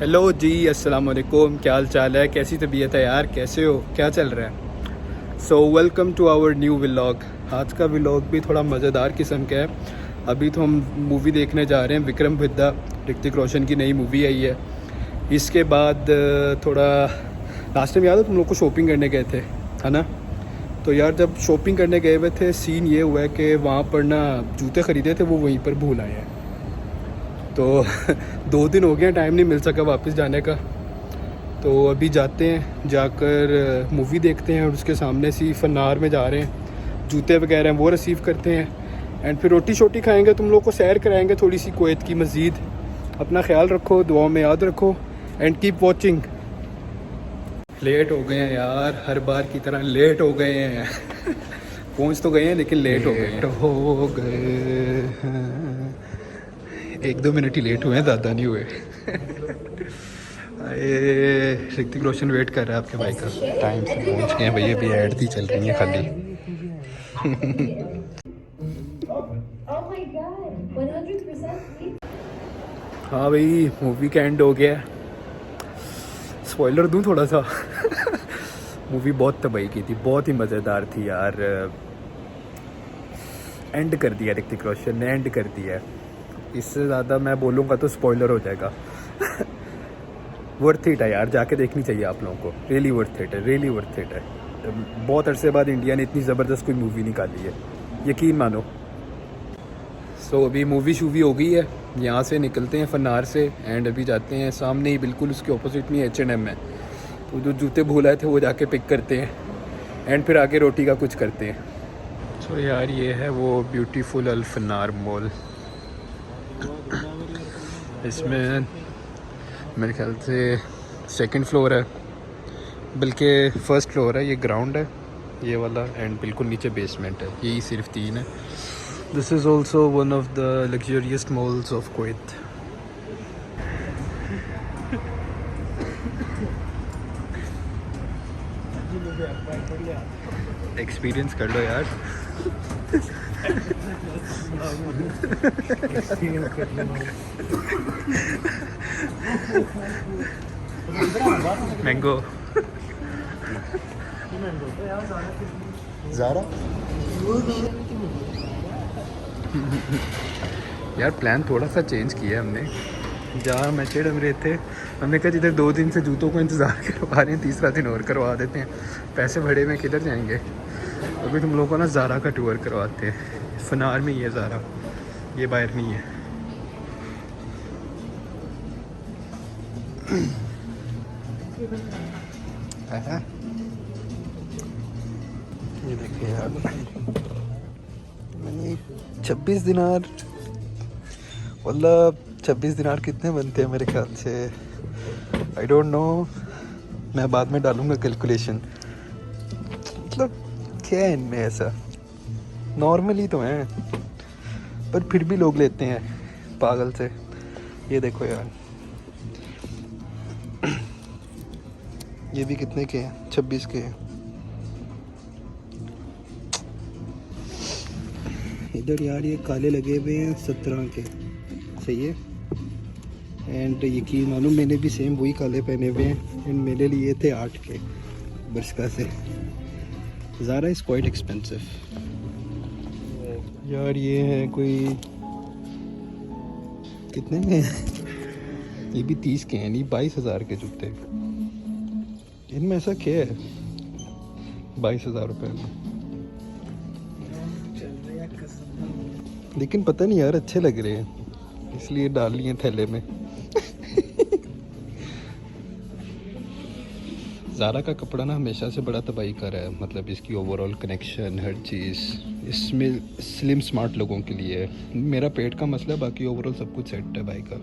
Hello जी, अस्सलाम वालेकुम। क्या हाल चाल है, कैसी तबीयत है यार, कैसे हो, क्या चल रहा है। So welcome to our new vlog. आज का व्लॉग भी थोड़ा मज़ेदार किस्म का है। अभी तो हम मूवी देखने जा रहे हैं, विक्रम वेदा, ऋतिक रोशन की नई मूवी आई है। इसके बाद थोड़ा लास्ट टाइम याद है तुम लोग को शॉपिंग करने गए थे, है ना। तो यार जब शॉपिंग करने गए हुए थे, सीन ये हुआ है कि वहाँ पर ना जूते ख़रीदे थे, वो वहीं पर भूल आए हैं। तो 2 दिन हो गए, टाइम नहीं मिल सका वापस जाने का। तो अभी जाते हैं, जाकर मूवी देखते हैं और उसके सामने सी फनार में जा रहे हैं, जूते वगैरह हैं वो रिसीव करते हैं एंड फिर रोटी शोटी खाएंगे, तुम लोग को सैर कराएंगे थोड़ी सी कुवैत की मज़ीद। अपना ख्याल रखो, दुआओं में याद रखो एंड कीप वॉचिंग। लेट हो गए हैं यार, हर बार की तरह लेट हो गए हैं। पहुंच तो गए हैं लेकिन लेट हो गए हैं। 1-2 मिनट ही लेट हुए हैं, ज़्यादा नहीं हुए। ये ऋतिक रोशन वेट कर रहा है आपके भाई का। टाइम से पहुंच गए हैं भैया, भी ऐड थी चल रही है खाली। हाँ भाई, मूवी का एंड हो गया। स्पॉइलर दूं थोड़ा सा। मूवी बहुत तबाही की थी, बहुत ही मज़ेदार थी यार। एंड कर दिया ऋतिक रोशन ने, एंड कर दिया। इससे ज़्यादा मैं बोलूँगा तो स्पॉइलर हो जाएगा। वर्थ इट है यार, जाके देखनी चाहिए आप लोगों को। रियली वर्थ इट है, रियली वर्थ इट है। बहुत अरसे बाद इंडिया ने इतनी ज़बरदस्त कोई मूवी निकाली है, यकीन मानो। सो अभी मूवी शूवी हो गई है, यहाँ से निकलते हैं फनार से एंड अभी जाते हैं सामने ही, बिल्कुल उसके ऑपोजिट में H&M है। तो जो जूते भूल आए थे वो जाके पिक करते हैं एंड फिर आगे रोटी का कुछ करते हैं। सो यार ये है वो ब्यूटीफुल अल फनार मॉल। इसमें मेरे ख्याल से 2nd फ्लोर है, बल्कि 1st फ्लोर है। ये ग्राउंड है ये वाला एंड बिल्कुल नीचे बेसमेंट है। यही सिर्फ 3 है। This is also one of the luxuriest malls of Kuwait. Experience कर लो यार। Mango Zara. यार प्लान थोड़ा सा चेंज किया हमने। जहाँ हम H&M रहे थे, हमने कहा जिधर 2 दिन से जूतों को इंतज़ार करवा रहे हैं, तीसरा दिन और करवा देते हैं। पैसे भरे में किधर जाएंगे। अभी तुम लोगों को ना ज़ारा का टूर करवाते हैं। फनार में ही है ज़ारा, ये बाहर नहीं है। ये देखिए यार, मैंने 26 दिनार, मतलब 26 दिनार कितने बनते हैं मेरे ख्याल से, आई डोंट नो। मैं बाद में डालूंगा कैलकुलेशन। मतलब क्या है इनमें ऐसा, नॉर्मली तो हैं पर फिर भी लोग लेते हैं पागल से। ये देखो यार, ये भी कितने के हैं, 26 के हैं। इधर यार ये काले लगे हुए हैं 17 के, सही है। एंड यकीन मालूम मैंने भी सेम वही काले पहने हुए हैं एंड मेरे लिए थे 8 के बरसका से। ज़ारा इज़ क्वाइट एक्सपेंसिव यार। ये है कोई कितने में है, ये भी 30 के हैं, नहीं 22,000 के जूते। इनमें ऐसा क्या है 22,000 रुपये में। लेकिन पता नहीं यार, अच्छे लग रहे हैं इसलिए डाल लिए थैले में। ज़ारा का कपड़ा ना हमेशा से बड़ा तबाही कर रहा है, मतलब इसकी ओवरऑल कनेक्शन, हर चीज़ इसमें स्लिम स्मार्ट लोगों के लिए है। मेरा पेट का मसला है, बाकी ओवरऑल सब कुछ सेट है भाई का।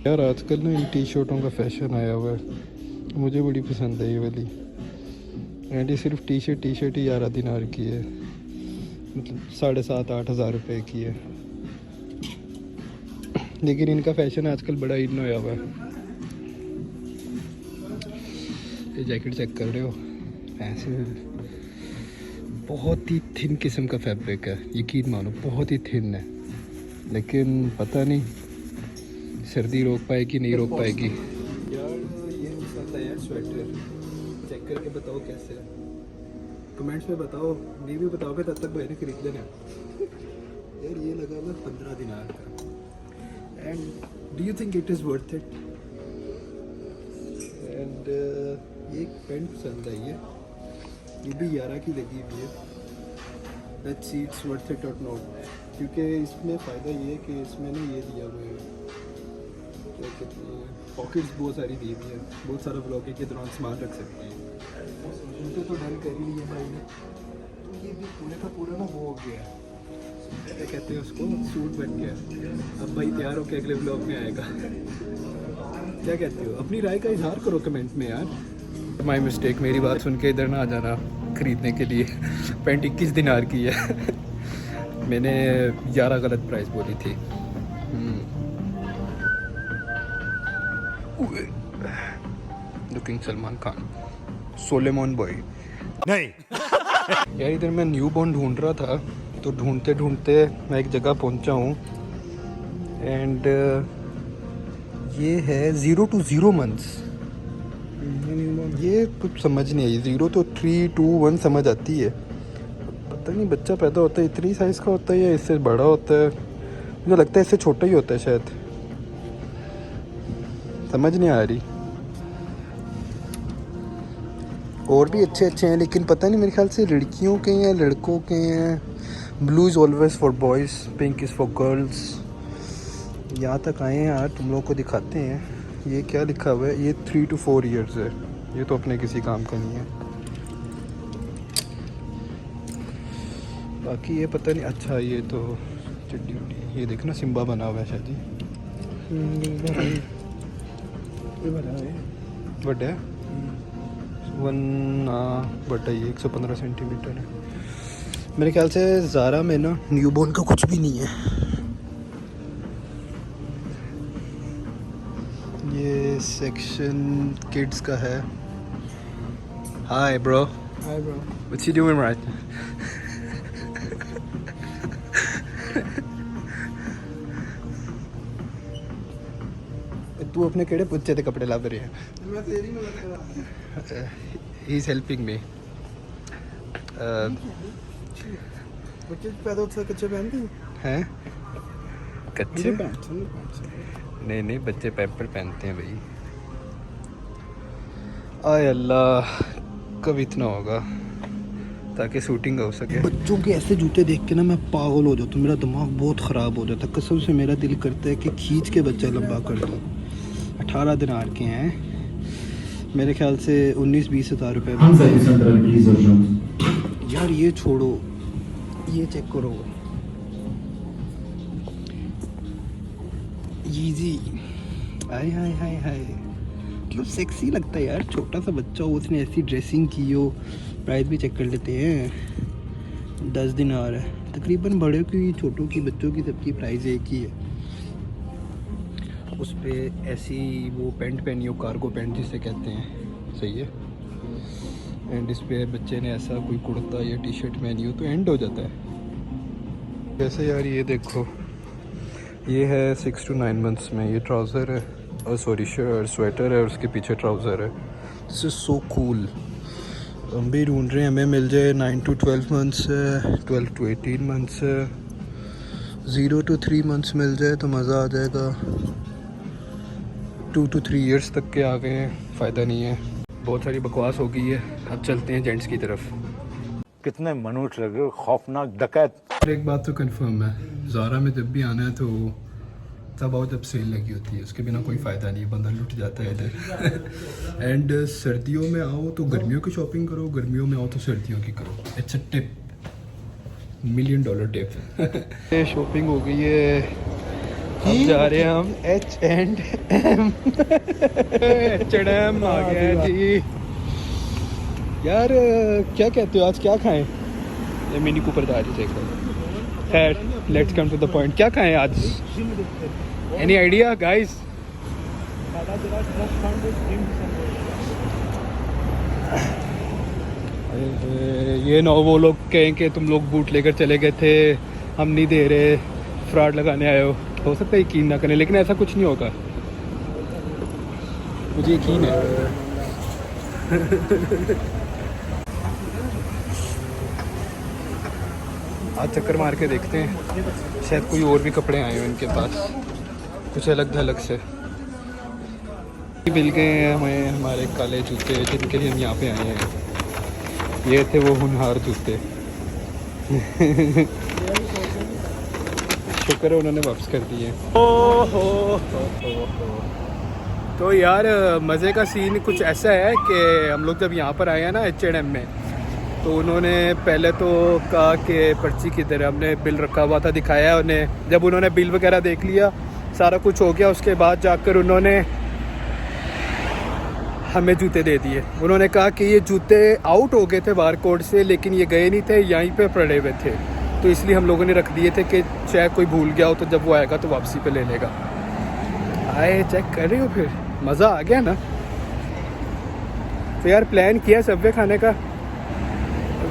यार आजकल ना इन टी शर्टों का फैशन आया हुआ है, मुझे बड़ी पसंद है ये वाली। एंड ये सिर्फ टी शर्ट ही 11 दिनार की है, मतलब 7,500-8 हज़ार रुपये की है। लेकिन इनका फैशन आजकल बड़ा इन होया हुआ है। ये जैकेट चेक कर रहे हो, ऐसे बहुत ही थिन किस्म का फैब्रिक है, यकीन मानो बहुत ही थिन है। लेकिन पता नहीं सर्दी रोक पाएगी नहीं रोक पाएगी यार। ये आता है यार स्वेटर, चेक करके बताओ कैसे है, कमेंट्स में बताओ। नहीं भी बताओगे तब तक मैंने खरीद लेना यार। ये लगा हुआ 15 दिनार का। And do you think it is worth it? And ये पेंट पसंद आई है, ये भी 11 की लगी हुई है। Let's see it's worth it और नॉट, क्योंकि इसमें फ़ायदा ये है कि इसमें ना ये दिया हुआ है, क्या कहते हैं, पॉकेट्स बहुत सारी दी हुई है, बहुत सारा ब्लॉगिंग के दौरान सामान रख सकते हैं। उनको तो डन कर ही लिया भाई ने, तो ये भी पूरे का पूरा ना वो हो गया है, क्या कहते हैं उसको, सूट बन गया। अब भाई तैयार होकर अगले ब्लॉग में आएगा। क्या कहते हो? अपनी राय का इजहार करो कमेंट में यार। माई मिस्टेक, मेरी बात सुन के इधर ना आ जाना ख़रीदने के लिए। पेंट 21 दिनार की है। मैंने 11 गलत प्राइस बोली थी। लुकिंग सलमान खान, सोलेमोन बॉय नहीं। यार इधर मैं न्यू बॉर्न ढूंढ रहा था, तो ढूंढते ढूंढते मैं एक जगह पहुंचा हूँ। एंड ये है 0 to 0 months। ये कुछ समझ नहीं आई। 0 to 3 to 1 समझ आती है, पता नहीं बच्चा पैदा होता है इतनी साइज़ का होता है या इससे बड़ा होता है। मुझे लगता है इससे छोटा ही होता है शायद, समझ नहीं आ रही। और भी अच्छे अच्छे हैं, लेकिन पता नहीं, मेरे ख्याल से लड़कियों के हैं लड़कों के हैं। Blue is always for boys, pink is for girls. यहाँ तक आए हैं यार, तुम लोगों को दिखाते हैं। ये क्या लिखा हुआ है? ये 3 to 4 years है। ये तो अपने किसी काम का नहीं है। बाकी ये पता नहीं। अच्छा ये तो चिट्टी उट्टी, ये देखना सिम्बा बना हुआ है शायद ही। बट है 1 बट है, ये 115 सेंटीमीटर है। मेरे ख्याल से ज़ारा में ना न्यूबॉर्न का कुछ भी नहीं है। ये सेक्शन किड्स का है। Hi bro. Hi bro. What's you doing right? तू अपने केड़े पुच्चे ते कपड़े लाभ रहे हैं? मैं तेरी मदद कर रहा हूं। He is helping me. बच्चे पैदा होते कच्चे पहनते हैं? कच्चे नहीं नहीं, बच्चे पैम्पर पहनते हैं भाई। आय अल्लाह, कब इतना होगा ताकि शूटिंग हो सके। बच्चों के ऐसे जूते देख के ना मैं पागल हो जाता हूँ, मेरा दिमाग बहुत ख़राब हो जाता है। कसम से मेरा दिल करता है कि खींच के बच्चा लंबा कर दूँ। 18 दिनार के हैं, मेरे ख्याल से 19-20 हज़ार रुपये। यार ये छोड़ो, ये चेक करो, Yeezy। हाय हाय हाय हाय, मतलब सेक्सी लगता है यार। छोटा सा बच्चा हो, उसने ऐसी ड्रेसिंग की हो। प्राइस भी चेक कर लेते हैं। 10 दिनार है तकरीबन। बड़े की, छोटों की, बच्चों की, सबकी प्राइस एक ही है। उस पर ऐसी वो पैंट पहनी हो, कार्गो पैंट जिसे कहते हैं, सही है। एंड इस पर बच्चे ने ऐसा कोई कुर्ता या टी शर्ट पहनी हो तो एंड हो जाता है। वैसे यार ये देखो, ये है 6 to 9 months में। ये ट्राउज़र है, और सॉरी स्वेटर है, और उसके पीछे ट्राउज़र है। This is so cool. हम भी ढूंढ रहे हैं, हमें मिल जाए। 9 to 12 months है, 12 to 18 months है। 0 to 3 months मिल जाए तो मज़ा आ जाएगा। 2 to 3 years तक के आ गए हैं, फ़ायदा नहीं है। बहुत सारी बकवास हो गई है, अब चलते हैं जेंट्स की तरफ। कितने मनुष्य लगे, खौफनाक डकैत। एक बात तो कंफर्म है, ज़ारा में जब भी आना है तो तब आओ जब सेल लगी होती है, उसके बिना कोई फ़ायदा नहीं है, बंदा लुट जाता है इधर। एंड सर्दियों में आओ तो गर्मियों की शॉपिंग करो, गर्मियों में आओ तो सर्दियों की करो। It's a tip, $1 million tip. ये शॉपिंग हो गई है, अब जा रहे हैं हम H&M। H&M आ गया जी। यार क्या कहते हो, आज क्या खाएं? ये मिनी कूपर था आज। खैर, let's come to the point. क्या खाएं आज? Any idea guys? ये ना वो लोग कहें कि तुम लोग बूट लेकर चले गए थे, हम नहीं दे रहे, फ्रॉड लगाने आए हो सकता है यकीन ना करें, लेकिन ऐसा कुछ नहीं होगा। मुझे यकीन है। आज चक्कर मार के देखते हैं, शायद कोई और भी कपड़े आए हो इनके पास, कुछ अलग थलग से। मिल गए हैं हमें हमारे काले जूते जिनके लिए हम यहाँ पे आए हैं। ये थे वो होनहार जूते। शुक्र है उन्होंने वापस कर दिए। तो यार मज़े का सीन कुछ ऐसा है कि हम लोग जब यहाँ पर आए हैं ना H&M में, तो उन्होंने पहले तो कहा कि पर्ची किधर है। हमने बिल रखा हुआ था, दिखाया है उन्हें। जब उन्होंने बिल वगैरह देख लिया, सारा कुछ हो गया, उसके बाद जाकर उन्होंने हमें जूते दे दिए। उन्होंने कहा कि ये जूते आउट हो गए थे बारकोड से, लेकिन ये गए नहीं थे, यहीं पे पड़े हुए थे, तो इसलिए हम लोगों ने रख दिए थे कि चाहे कोई भूल गया हो तो जब वो आएगा तो वापसी पे ले लेगा। आए चेक कर रहे हो, फिर मज़ा आ गया ना। तो यार प्लान किया सबवे खाने का,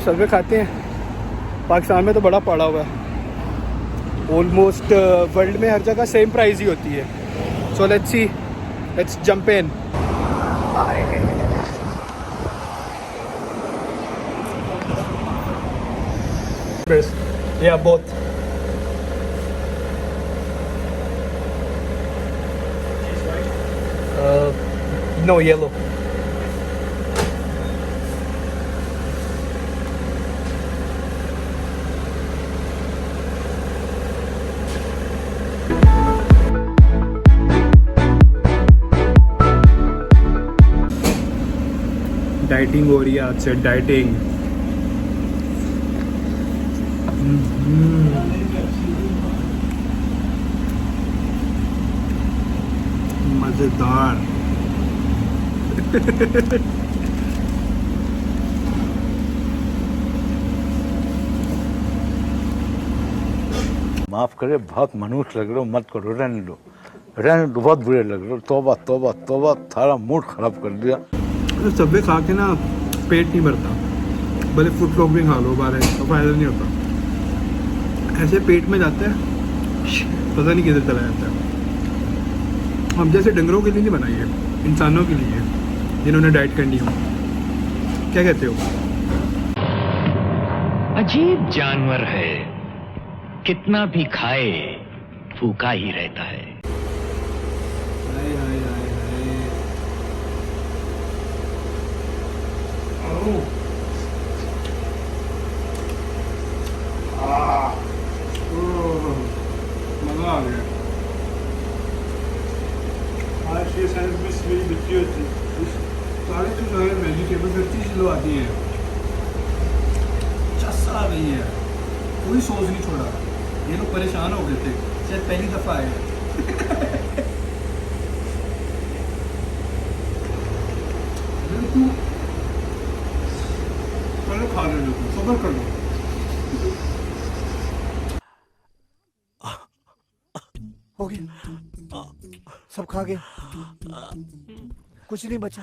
सबवे खाते हैं। पाकिस्तान में तो बड़ा पड़ा हुआ है, ऑलमोस्ट वर्ल्ड में हर जगह सेम प्राइस ही होती है। So let's see, let's jump in. Yeah, both. No, yellow. Dieting हो रही है आज से, डाइटिंग। मजेदार। माफ करे, बहुत मनुष्य लग रहे हो, मत करो, रहने दो, बहुत बुरे लग रहे हो। तौबा तौबा तौबा, सारा मूड खराब कर दिया। तो सबवे खा के ना पेट नहीं भरता, भले फूड ब्लॉग भी खा लो बारे तो फायदा नहीं होता। ऐसे पेट में जाता है, पता नहीं किधर चला जाता है। हम जैसे डंगरों के लिए नहीं बनाई है, इंसानों के लिए जिन्होंने डाइट करनी हो। क्या कहते हो? अजीब जानवर है, कितना भी खाए भूखा ही रहता है। हाय हाय हाय हाय। मज़ा आ गया। आज ये सारे मिस मेरी बच्ची होती, सारे तो सारे वेजिटेबल 30 किलो आती हैं, चस आ गई है, कोई सोच नहीं छोड़ा। ये लोग परेशान हो गए थे, शायद पहली दफ़ा आए। तू पहले खा ले लो, सब्र कर लो। हो गया, सब खा गए, कुछ नहीं बचा।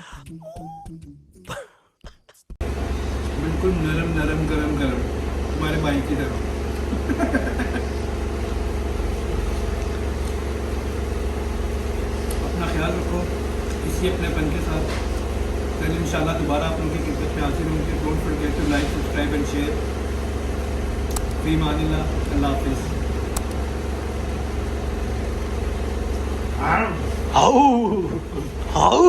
बिल्कुल नरम नरम गरम गरम, तुम्हारे भाई की तरह। अपना ख्याल रखो इसी अपनेपन के साथ। कल इंशाल्लाह दोबारा आप लोगों की खिदमत में हाजिर होंगे। Don't forget to like, subscribe and share. फी अमानिल्लाह, अल्लाह हाफिज़। How how